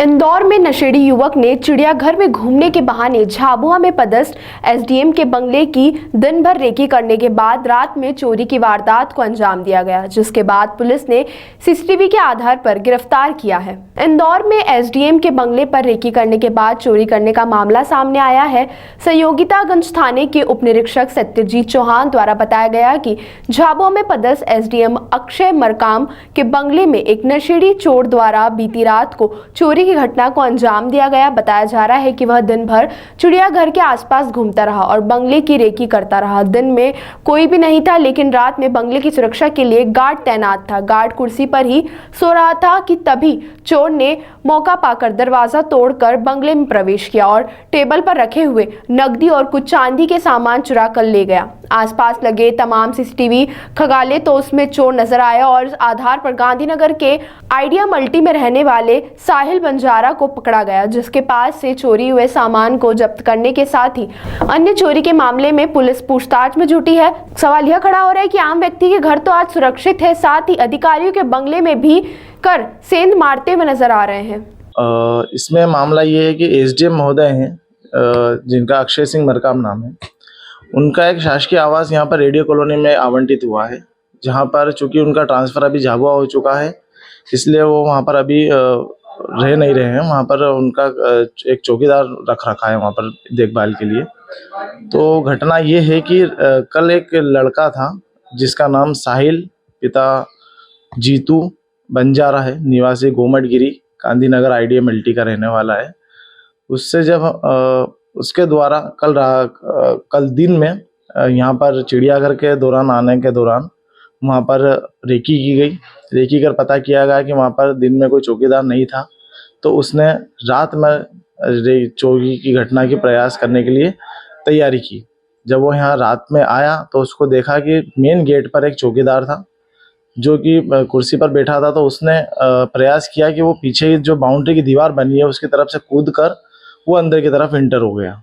इंदौर में नशेड़ी युवक ने चिड़ियाघर में घूमने के बहाने झाबुआ में पदस्थ एसडीएम के बंगले की दिन भर रेकी करने के बाद रात में चोरी की वारदात को अंजाम दिया गया, जिसके बाद पुलिस ने सीसीटीवी के आधार पर गिरफ्तार किया है। इंदौर में एसडीएम के बंगले पर रेकी करने के बाद चोरी करने का मामला सामने आया है। सहयोगितागंज थाने के उप निरीक्षक सत्यजीत चौहान द्वारा बताया गया कि झाबुआ में पदस्थ एसडीएम अक्षय मरकाम के बंगले में एक नशेड़ी चोर द्वारा बीती रात को चोरी की घटना को अंजाम दिया गया। बताया जा रहा है कि वह दिन भर चिड़ियाघर के आसपास घूमता रहा और बंगले की रेकी करता रहा। दिन में कोई भी नहीं था, लेकिन रात में बंगले की सुरक्षा के लिए गार्ड तैनात था। गार्ड कुर्सी पर ही सो रहा था कि तभी चोर ने मौका पाकर दरवाजा तोड़कर बंगले में प्रवेश किया और टेबल पर रखे हुए नकदी और कुछ चांदी के सामान चुरा कर ले गया। आसपास लगे तमाम सीसीटीवी खंगाले तो उसमें चोर नजर आया और इस आधार पर गांधीनगर के आइडिया मल्टी में रहने वाले साहिल बंजारा को पकड़ा गया, जिसके पास से चोरी हुए सामान को जब्त करने के साथ ही अन्य चोरी के मामले में पुलिस पूछताछ में जुटी है। सवाल यह खड़ा हो रहा है कि आम व्यक्ति के घर तो आज सुरक्षित है, साथ ही अधिकारियों के बंगले में भी कर सेंध मारते हुए नजर आ रहे हैं। इसमें मामला ये है कि एसडीएम महोदय हैं, जिनका अक्षय सिंह मरकाम नाम है, उनका एक शासकीय आवास यहाँ पर रेडियो कॉलोनी में आवंटित हुआ है, जहाँ पर चूंकि उनका ट्रांसफ़र अभी झाबुआ हो चुका है, इसलिए वो वहाँ पर अभी रह नहीं रहे हैं। वहाँ पर उनका एक चौकीदार रख रखा है वहाँ पर देखभाल के लिए। तो घटना ये है कि कल एक लड़का था जिसका नाम साहिल पिता जीतू बंजारा है, निवासी गोमटगिरी गांधीनगर आइडिया मल्टी का रहने वाला है। उससे जब उसके द्वारा कल दिन में यहाँ पर चिड़ियाघर के दौरान आने के दौरान वहाँ पर रेकी की गई। रेकी कर पता किया गया कि वहाँ पर दिन में कोई चौकीदार नहीं था, तो उसने रात में चोरी की घटना की प्रयास करने के लिए तैयारी की। जब वो यहाँ रात में आया तो उसको देखा कि मेन गेट पर एक चौकीदार था जो कि कुर्सी पर बैठा था। तो उसने प्रयास किया कि वो पीछे जो बाउंड्री की दीवार बनी है उसकी तरफ से कूद कर वो अंदर की तरफ इंटर हो गया।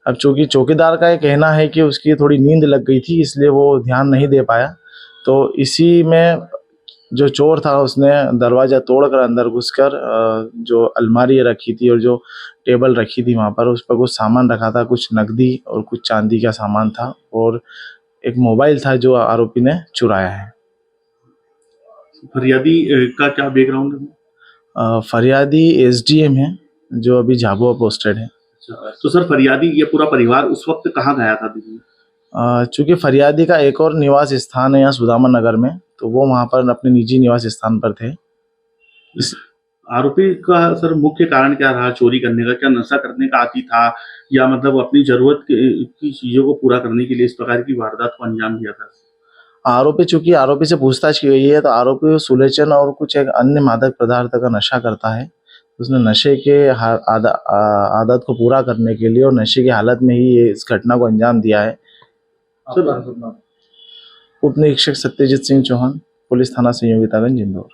अब चूंकि चौकीदार का ये कहना है कि उसकी थोड़ी नींद लग गई थी, इसलिए वो ध्यान नहीं दे पाया। तो इसी में जो चोर था उसने दरवाज़ा तोड़कर अंदर घुसकर जो अलमारी रखी थी और जो टेबल रखी थी वहाँ पर उस पर कुछ सामान रखा था, कुछ नकदी और कुछ चांदी का सामान था और एक मोबाइल था जो आरोपी ने चुराया है। फरियादी का क्या बैकग्राउंड है? फरियादी एसडीएम है जो अभी झाबुआ पोस्टेड है। तो सर, फरियादी ये पूरा परिवार उस वक्त कहाँ गया था? चूँकि फरियादी का एक और निवास स्थान है यहाँ सुदामा नगर में, तो वो वहाँ पर अपने निजी निवास स्थान पर थे। इस आरोपी का सर मुख्य कारण क्या रहा चोरी करने का? क्या नशा करने का आदी था या मतलब अपनी जरूरत की चीज़ों को पूरा करने के लिए इस प्रकार की वारदात को अंजाम दिया था? चूँकि आरोपी से पूछताछ की गई है तो आरोपी सुलेचन और कुछ एक अन्य मादक पदार्थ का नशा करता है। उसने नशे के आदत को पूरा करने के लिए और नशे की हालत में ही ये इस घटना को अंजाम दिया है। उप निरीक्षक सत्यजीत सिंह चौहान, पुलिस थाना सहयोगितागंज इंदौर।